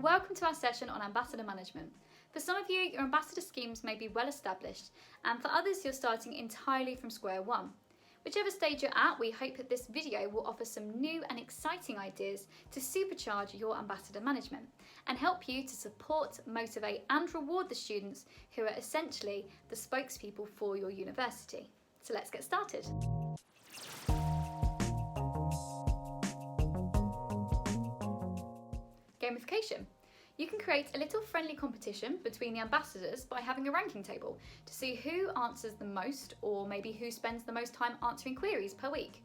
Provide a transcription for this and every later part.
Welcome to our session on ambassador management. For some of you, your ambassador schemes may be well established, and for others, you're starting entirely from square one. Whichever stage you're at, we hope that this video will offer some new and exciting ideas to supercharge your ambassador management and help you to support, motivate and reward the students who are essentially the spokespeople for your university. So let's get started. Gamification. You can create a little friendly competition between the ambassadors by having a ranking table to see who answers the most, or maybe who spends the most time answering queries per week.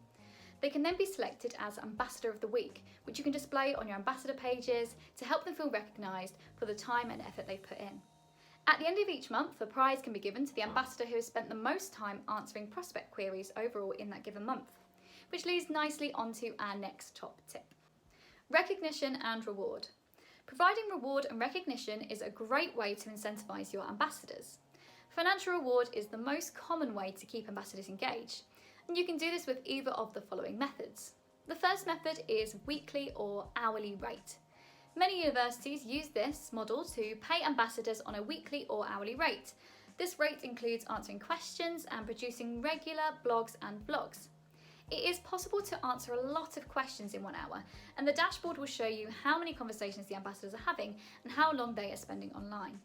They can then be selected as Ambassador of the Week, which you can display on your ambassador pages to help them feel recognised for the time and effort they've put in. At the end of each month, a prize can be given to the ambassador who has spent the most time answering prospect queries overall in that given month, which leads nicely onto our next top tip. Recognition and reward. Providing reward and recognition is a great way to incentivise your ambassadors. Financial reward is the most common way to keep ambassadors engaged, and you can do this with either of the following methods. The first method is weekly or hourly rate. Many universities use this model to pay ambassadors on a weekly or hourly rate. This rate includes answering questions and producing regular blogs and vlogs. It is possible to answer a lot of questions in 1 hour, and the dashboard will show you how many conversations the ambassadors are having and how long they are spending online.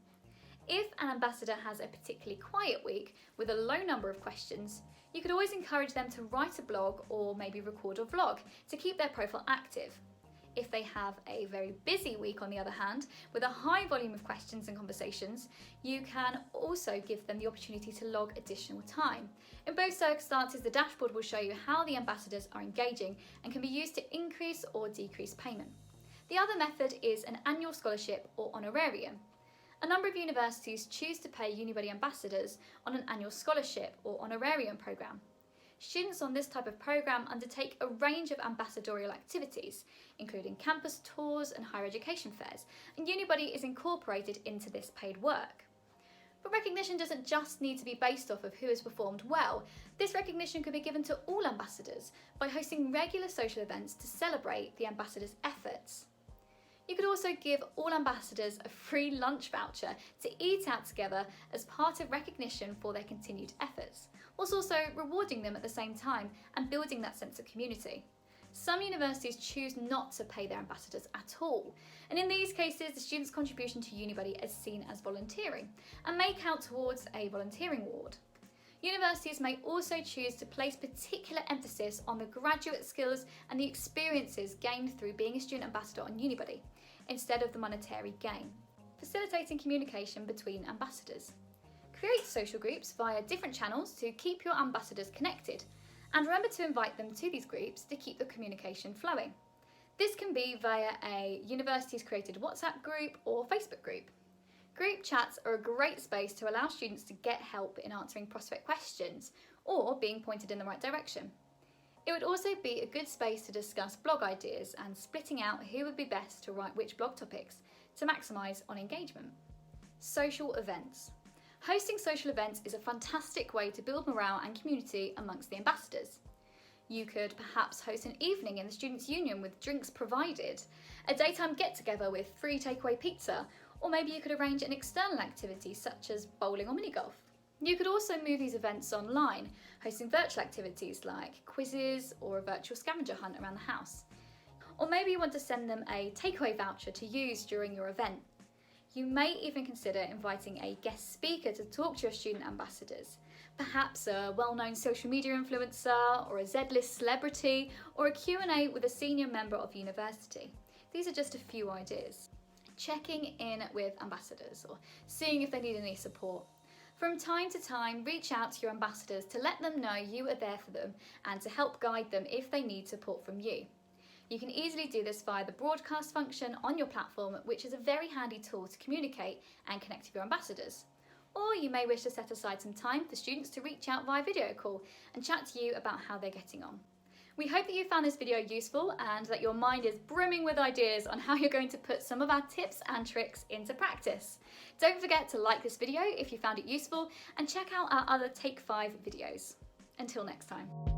If an ambassador has a particularly quiet week with a low number of questions, you could always encourage them to write a blog or maybe record a vlog to keep their profile active. If they have a very busy week, on the other hand, with a high volume of questions and conversations, you can also give them the opportunity to log additional time. In both circumstances, the dashboard will show you how the ambassadors are engaging and can be used to increase or decrease payment. The other method is an annual scholarship or honorarium. A number of universities choose to pay Unibuddy ambassadors on an annual scholarship or honorarium programme. Students on this type of programme undertake a range of ambassadorial activities, including campus tours and higher education fairs, and Unibuddy is incorporated into this paid work. But recognition doesn't just need to be based off of who has performed well. This recognition could be given to all ambassadors by hosting regular social events to celebrate the ambassadors' efforts. You could also give all ambassadors a free lunch voucher to eat out together as part of recognition for their continued efforts, whilst also rewarding them at the same time and building that sense of community. Some universities choose not to pay their ambassadors at all, and in these cases the students' contribution to Unibuddy is seen as volunteering and may count towards a volunteering award. Universities may also choose to place particular emphasis on the graduate skills and the experiences gained through being a student ambassador on Unibuddy, instead of the monetary gain. Facilitating communication between ambassadors. Create social groups via different channels to keep your ambassadors connected, and remember to invite them to these groups to keep the communication flowing. This can be via a university's created WhatsApp group or Facebook group. Group chats are a great space to allow students to get help in answering prospect questions or being pointed in the right direction. It would also be a good space to discuss blog ideas and splitting out who would be best to write which blog topics to maximise on engagement. Social events. Hosting social events is a fantastic way to build morale and community amongst the ambassadors. You could perhaps host an evening in the Students' Union with drinks provided, a daytime get-together with free takeaway pizza, or maybe you could arrange an external activity such as bowling or mini-golf. You could also move these events online, hosting virtual activities like quizzes or a virtual scavenger hunt around the house. Or maybe you want to send them a takeaway voucher to use during your event. You may even consider inviting a guest speaker to talk to your student ambassadors, perhaps a well-known social media influencer or a Z-list celebrity or a Q&A with a senior member of the university. These are just a few ideas. Checking in with ambassadors or seeing if they need any support. From time to time, reach out to your ambassadors to let them know you are there for them and to help guide them if they need support from you. You can easily do this via the broadcast function on your platform, which is a very handy tool to communicate and connect with your ambassadors. Or you may wish to set aside some time for students to reach out via video call and chat to you about how they're getting on. We hope that you found this video useful and that your mind is brimming with ideas on how you're going to put some of our tips and tricks into practice. Don't forget to like this video if you found it useful and check out our other Take 5 videos. Until next time.